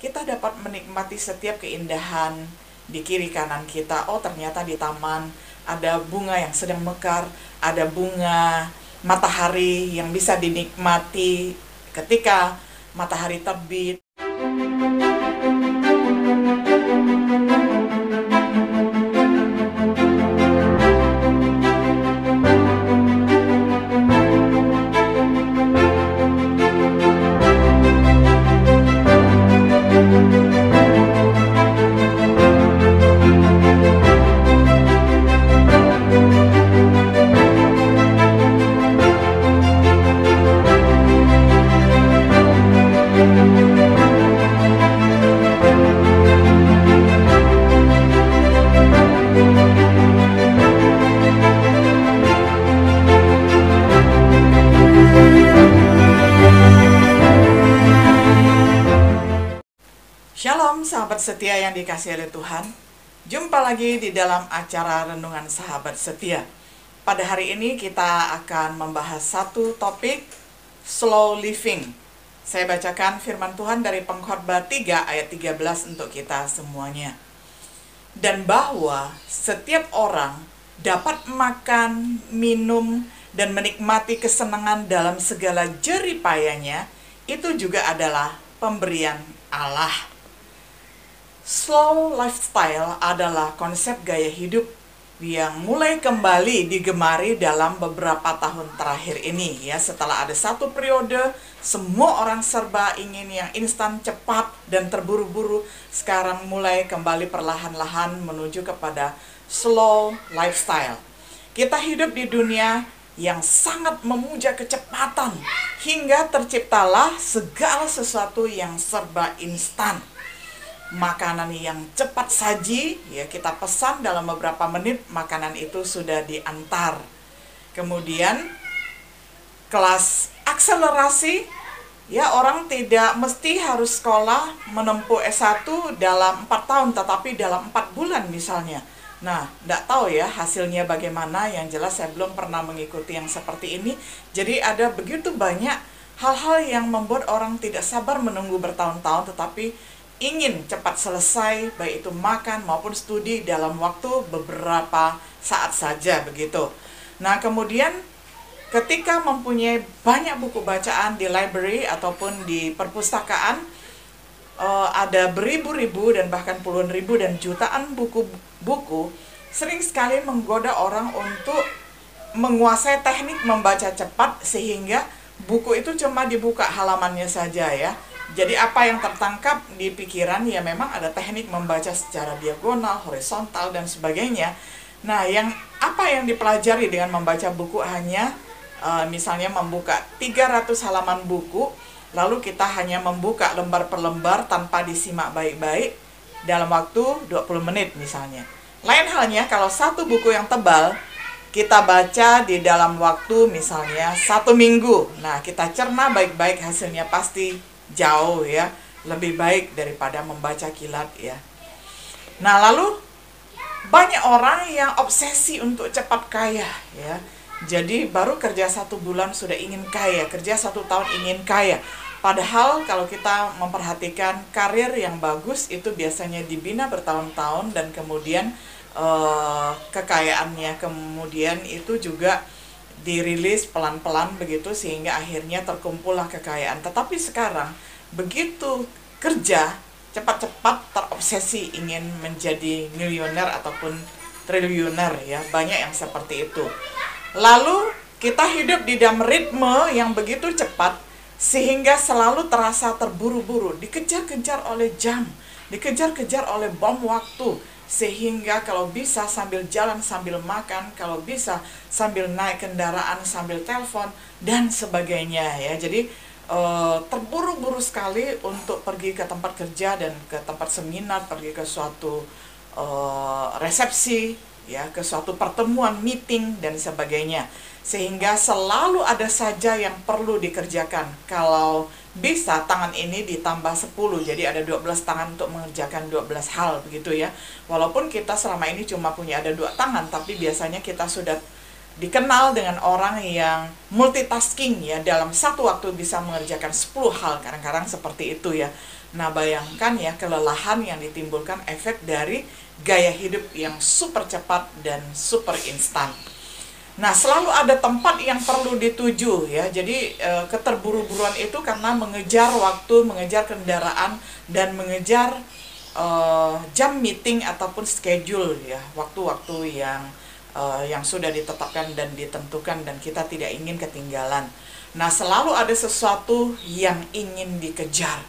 kita dapat menikmati setiap keindahan di kiri kanan kita. Oh, ternyata di taman ada bunga yang sedang mekar, ada bunga matahari yang bisa dinikmati ketika matahari terbit. Shalom sahabat setia yang dikasihi oleh Tuhan. Jumpa lagi di dalam acara Renungan Sahabat Setia. Pada hari ini kita akan membahas satu topik, slow living. Saya bacakan firman Tuhan dari Pengkhotbah 3 ayat 13 untuk kita semuanya. Dan bahwa setiap orang dapat makan, minum, dan menikmati kesenangan dalam segala jeripayanya, itu juga adalah pemberian Allah. Slow lifestyle adalah konsep gaya hidup yang mulai kembali digemari dalam beberapa tahun terakhir ini ya. Setelah ada satu periode semua orang serba ingin yang instan, cepat, dan terburu-buru, sekarang mulai kembali perlahan-lahan menuju kepada slow lifestyle. Kita hidup di dunia yang sangat memuja kecepatan hingga terciptalah segala sesuatu yang serba instan. Makanan yang cepat saji, ya kita pesan dalam beberapa menit makanan itu sudah diantar. Kemudian kelas akselerasi, ya orang tidak mesti harus sekolah menempuh S1 dalam 4 tahun, tetapi dalam 4 bulan misalnya. Nah, tidak tahu ya hasilnya bagaimana, yang jelas saya belum pernah mengikuti yang seperti ini. Jadi ada begitu banyak hal-hal yang membuat orang tidak sabar menunggu bertahun-tahun, tetapi ingin cepat selesai, baik itu makan maupun studi dalam waktu beberapa saat saja begitu. Nah, kemudian ketika mempunyai banyak buku bacaan di library ataupun di perpustakaan, ada beribu-ribu dan bahkan puluhan ribu dan jutaan buku-buku, sering sekali menggoda orang untuk menguasai teknik membaca cepat sehingga buku itu cuma dibuka halamannya saja ya. Jadi apa yang tertangkap di pikiran ya memang ada teknik membaca secara diagonal, horizontal, dan sebagainya. Nah, apa yang dipelajari dengan membaca buku hanya misalnya membuka 300 halaman buku, lalu kita hanya membuka lembar per lembar tanpa disimak baik-baik dalam waktu 20 menit misalnya. Lain halnya kalau satu buku yang tebal kita baca di dalam waktu misalnya 1 minggu. Nah, kita cerna baik-baik, hasilnya pasti jauh ya, lebih baik daripada membaca kilat ya. Nah, lalu banyak orang yang obsesi untuk cepat kaya ya. Jadi baru kerja 1 bulan sudah ingin kaya, kerja 1 tahun ingin kaya. Padahal kalau kita memperhatikan karir yang bagus itu biasanya dibina bertahun-tahun dan kemudian kekayaannya kemudian itu juga dirilis pelan-pelan begitu sehingga akhirnya terkumpullah kekayaan. Tetapi sekarang begitu kerja cepat-cepat terobsesi ingin menjadi miliuner ataupun triliuner ya, banyak yang seperti itu. Lalu kita hidup di dalam ritme yang begitu cepat sehingga selalu terasa terburu-buru, dikejar-kejar oleh jam, dikejar-kejar oleh bom waktu, sehingga kalau bisa sambil jalan sambil makan, kalau bisa sambil naik kendaraan sambil telepon dan sebagainya ya. Jadi terburu-buru sekali untuk pergi ke tempat kerja dan ke tempat seminar, pergi ke suatu resepsi ya, ke suatu pertemuan, meeting dan sebagainya, sehingga selalu ada saja yang perlu dikerjakan. Kalau bisa tangan ini ditambah 10, jadi ada 12 tangan untuk mengerjakan 12 hal begitu ya. Walaupun kita selama ini cuma punya ada 2 tangan, tapi biasanya kita sudah dikenal dengan orang yang multitasking ya, dalam satu waktu bisa mengerjakan 10 hal, kadang-kadang seperti itu ya. Nah, bayangkan ya kelelahan yang ditimbulkan efek dari gaya hidup yang super cepat dan super instan. Nah, selalu ada tempat yang perlu dituju ya. Jadi keterburu-buruan itu karena mengejar waktu, mengejar kendaraan, dan mengejar jam meeting ataupun schedule ya, waktu-waktu yang sudah ditetapkan dan ditentukan dan kita tidak ingin ketinggalan. Nah, selalu ada sesuatu yang ingin dikejar.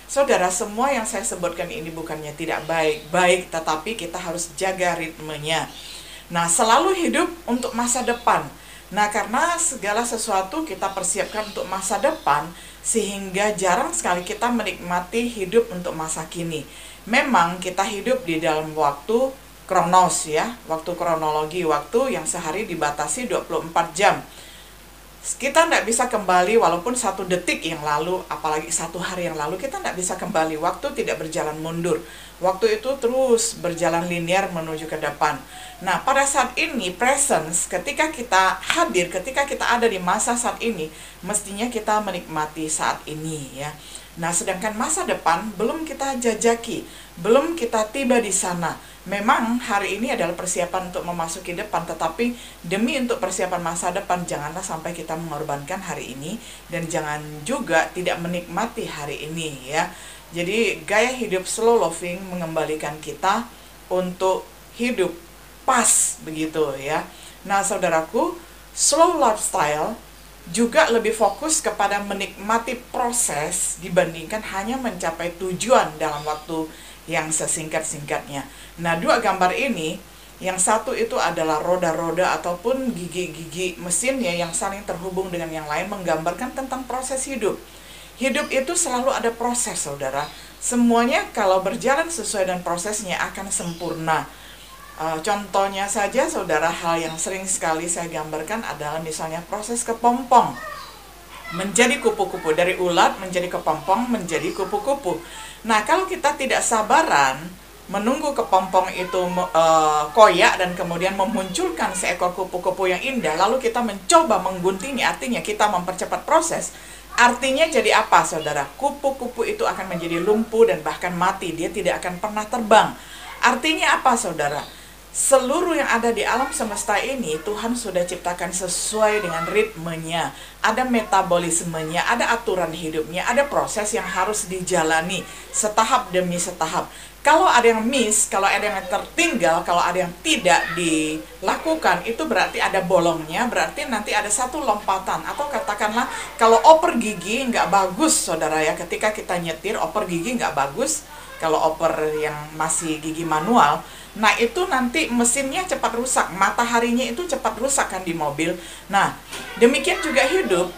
Saudara, semua yang saya sebutkan ini bukannya tidak baik, tetapi kita harus jaga ritmenya. Nah, selalu hidup untuk masa depan. Nah, karena segala sesuatu kita persiapkan untuk masa depan, sehingga jarang sekali kita menikmati hidup untuk masa kini. Memang kita hidup di dalam waktu kronos ya, waktu kronologi, waktu yang sehari dibatasi 24 jam. Kita tidak bisa kembali walaupun 1 detik yang lalu, apalagi 1 hari yang lalu, kita tidak bisa kembali. Waktu tidak berjalan mundur. Waktu itu terus berjalan linear menuju ke depan. Nah, pada saat ini, presence, ketika kita hadir, ketika kita ada di masa saat ini, mestinya kita menikmati saat ini ya. Nah, sedangkan masa depan belum kita jajaki, belum kita tiba di sana. Memang hari ini adalah persiapan untuk memasuki depan, tetapi demi untuk persiapan masa depan, janganlah sampai kita mengorbankan hari ini, dan jangan juga tidak menikmati hari ini ya. Jadi gaya hidup slow living mengembalikan kita untuk hidup pas begitu ya. Nah, saudaraku, slow lifestyle juga lebih fokus kepada menikmati proses dibandingkan hanya mencapai tujuan dalam waktu yang sesingkat-singkatnya. Nah, 2 gambar ini, yang satu itu adalah roda-roda ataupun gigi-gigi mesin ya, yang saling terhubung dengan yang lain, menggambarkan tentang proses hidup. Hidup itu selalu ada proses, saudara. Semuanya kalau berjalan sesuai dengan prosesnya akan sempurna. Contohnya saja, saudara, hal yang sering sekali saya gambarkan adalah misalnya proses kepompong. Menjadi kupu-kupu, dari ulat menjadi kepompong, menjadi kupu-kupu. Nah, kalau kita tidak sabaran menunggu kepompong itu koyak dan kemudian memunculkan seekor kupu-kupu yang indah, lalu kita mencoba mengguntingnya, artinya kita mempercepat proses. Artinya jadi apa, saudara? Kupu-kupu itu akan menjadi lumpuh dan bahkan mati, dia tidak akan pernah terbang. Artinya apa, saudara? Seluruh yang ada di alam semesta ini Tuhan sudah ciptakan sesuai dengan ritmenya. Ada metabolismenya, ada aturan hidupnya, ada proses yang harus dijalani setahap demi setahap. Kalau ada yang miss, kalau ada yang tertinggal, kalau ada yang tidak dilakukan, itu berarti ada bolongnya, berarti nanti ada satu lompatan. Atau katakanlah kalau oper gigi nggak bagus, saudara ya, ketika kita nyetir oper gigi nggak bagus, kalau oper yang masih gigi manual, nah itu nanti mesinnya cepat rusak, mataharinya itu cepat rusak kan di mobil. Nah, demikian juga hidup,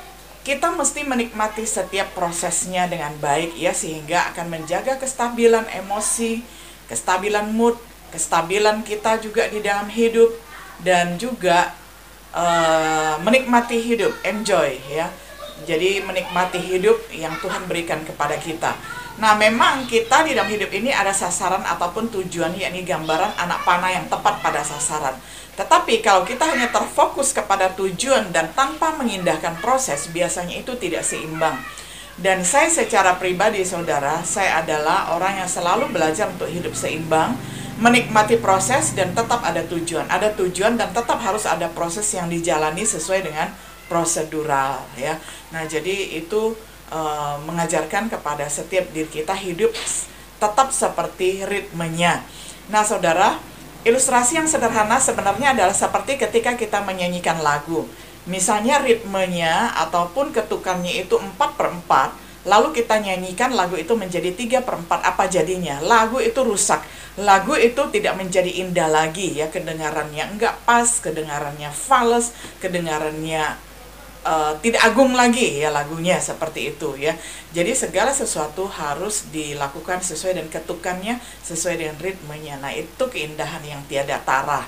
kita mesti menikmati setiap prosesnya dengan baik ya, sehingga akan menjaga kestabilan emosi, kestabilan mood, kestabilan kita juga di dalam hidup, dan juga menikmati hidup, enjoy ya. Jadi menikmati hidup yang Tuhan berikan kepada kita. Nah, memang kita di dalam hidup ini ada sasaran ataupun tujuan, yakni gambaran anak panah yang tepat pada sasaran. Tetapi kalau kita hanya terfokus kepada tujuan dan tanpa mengindahkan proses, biasanya itu tidak seimbang. Dan saya secara pribadi, saudara, saya adalah orang yang selalu belajar untuk hidup seimbang, menikmati proses dan tetap ada tujuan. Ada tujuan dan tetap harus ada proses yang dijalani sesuai dengan prosedural ya. Nah, jadi itu mengajarkan kepada setiap diri kita hidup tetap seperti ritmenya. Nah, saudara, ilustrasi yang sederhana sebenarnya adalah seperti ketika kita menyanyikan lagu. Misalnya ritmenya ataupun ketukannya itu 4/4, lalu kita nyanyikan lagu itu menjadi 3/4, apa jadinya? Lagu itu rusak. Lagu itu tidak menjadi indah lagi ya, kedengarannya enggak pas, kedengarannya fals, kedengarannya tidak agung lagi ya lagunya, seperti itu ya. Jadi segala sesuatu harus dilakukan sesuai dengan ketukannya, sesuai dengan ritmenya. Nah, itu keindahan yang tiada tara.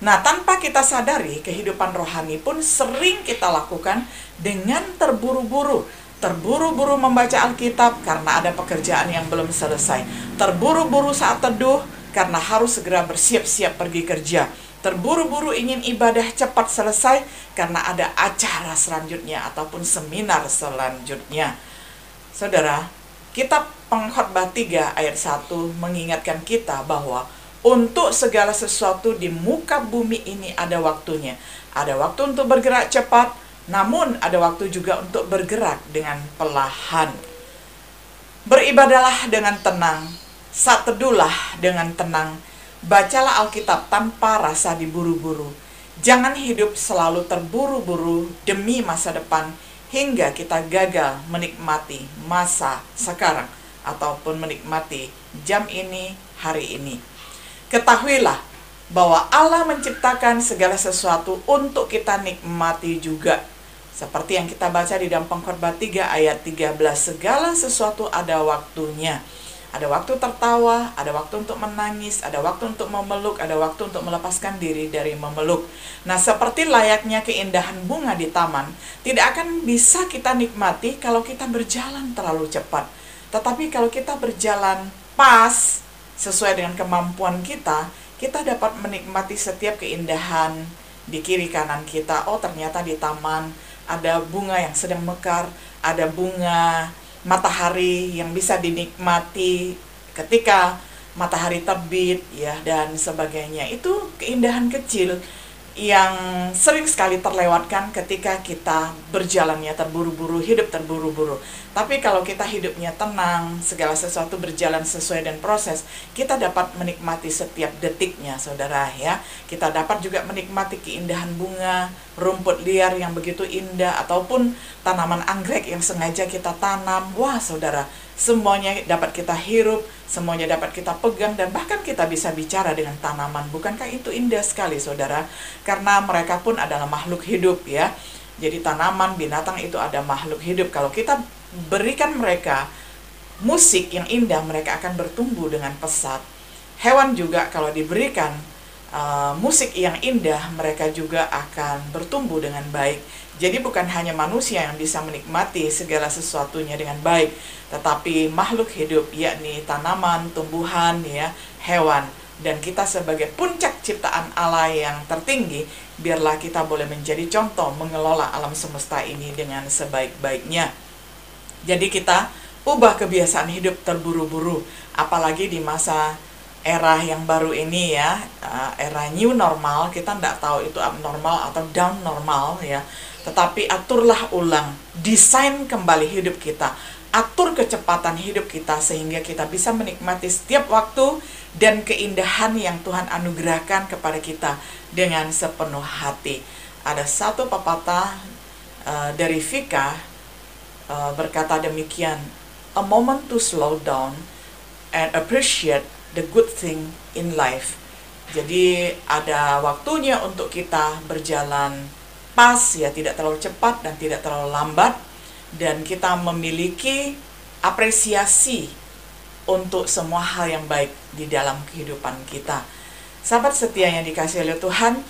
Nah, tanpa kita sadari, kehidupan rohani pun sering kita lakukan dengan terburu-buru. Terburu-buru membaca Alkitab karena ada pekerjaan yang belum selesai. Terburu-buru saat teduh karena harus segera bersiap-siap pergi kerja. Terburu-buru ingin ibadah cepat selesai karena ada acara selanjutnya ataupun seminar selanjutnya. Saudara, kita Pengkhotbah 3 ayat 1 mengingatkan kita bahwa untuk segala sesuatu di muka bumi ini ada waktunya. Ada waktu untuk bergerak cepat, namun ada waktu juga untuk bergerak dengan perlahan. Beribadalah dengan tenang, saat teduhlah dengan tenang, bacalah Alkitab tanpa rasa diburu-buru. Jangan hidup selalu terburu-buru demi masa depan hingga kita gagal menikmati masa sekarang ataupun menikmati jam ini, hari ini. Ketahuilah bahwa Allah menciptakan segala sesuatu untuk kita nikmati juga. Seperti yang kita baca di dalam Pengkhotbah 3 ayat 13, segala sesuatu ada waktunya. Ada waktu tertawa, ada waktu untuk menangis, ada waktu untuk memeluk, ada waktu untuk melepaskan diri dari memeluk. Nah, seperti layaknya keindahan bunga di taman, tidak akan bisa kita nikmati kalau kita berjalan terlalu cepat. Tetapi kalau kita berjalan pas, sesuai dengan kemampuan kita, kita dapat menikmati setiap keindahan di kiri kanan kita. Oh, ternyata di taman ada bunga yang sedang mekar, ada bunga matahari yang bisa dinikmati ketika matahari terbit, ya, dan sebagainya. Itu keindahan kecil yang sering sekali terlewatkan ketika kita berjalannya terburu-buru, hidup terburu-buru. Tapi kalau kita hidupnya tenang, segala sesuatu berjalan sesuai dengan proses, kita dapat menikmati setiap detiknya, saudara, ya. Kita dapat juga menikmati keindahan bunga, rumput liar yang begitu indah, ataupun tanaman anggrek yang sengaja kita tanam. Wah, saudara, semuanya dapat kita hirup, semuanya dapat kita pegang, dan bahkan kita bisa bicara dengan tanaman. Bukankah itu indah sekali, saudara? Karena mereka pun adalah makhluk hidup, ya. Jadi tanaman, binatang itu ada makhluk hidup. Kalau kita berikan mereka musik yang indah, mereka akan bertumbuh dengan pesat. Hewan juga kalau diberikan musik yang indah, mereka juga akan bertumbuh dengan baik. Jadi bukan hanya manusia yang bisa menikmati segala sesuatunya dengan baik, tetapi makhluk hidup, yakni tanaman, tumbuhan, ya, hewan. Dan kita sebagai puncak ciptaan Allah yang tertinggi, biarlah kita boleh menjadi contoh mengelola alam semesta ini dengan sebaik-baiknya. Jadi kita ubah kebiasaan hidup terburu-buru, apalagi di masa era yang baru ini, ya, era new normal. Kita tidak tahu itu abnormal atau down normal, ya. Tetapi aturlah ulang, desain kembali hidup kita, atur kecepatan hidup kita sehingga kita bisa menikmati setiap waktu dan keindahan yang Tuhan anugerahkan kepada kita dengan sepenuh hati. Ada satu pepatah dari Vika berkata demikian, a moment to slow down and appreciate the good thing in life. Jadi ada waktunya untuk kita berjalan pas, ya, tidak terlalu cepat dan tidak terlalu lambat, dan kita memiliki apresiasi untuk semua hal yang baik di dalam kehidupan kita. Sahabat setia yang dikasihi oleh Tuhan,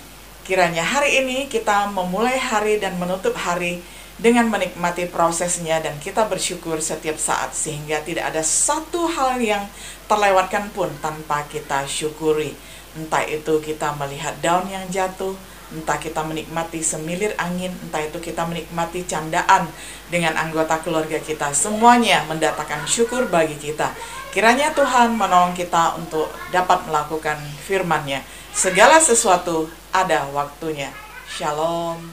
kiranya hari ini kita memulai hari dan menutup hari dengan menikmati prosesnya, dan kita bersyukur setiap saat sehingga tidak ada satu hal yang terlewatkan pun tanpa kita syukuri. Entah itu kita melihat daun yang jatuh, entah kita menikmati semilir angin, entah itu kita menikmati candaan dengan anggota keluarga kita, semuanya mendatangkan syukur bagi kita. Kiranya Tuhan menolong kita untuk dapat melakukan firman-Nya. Segala sesuatu ada waktunya. Shalom.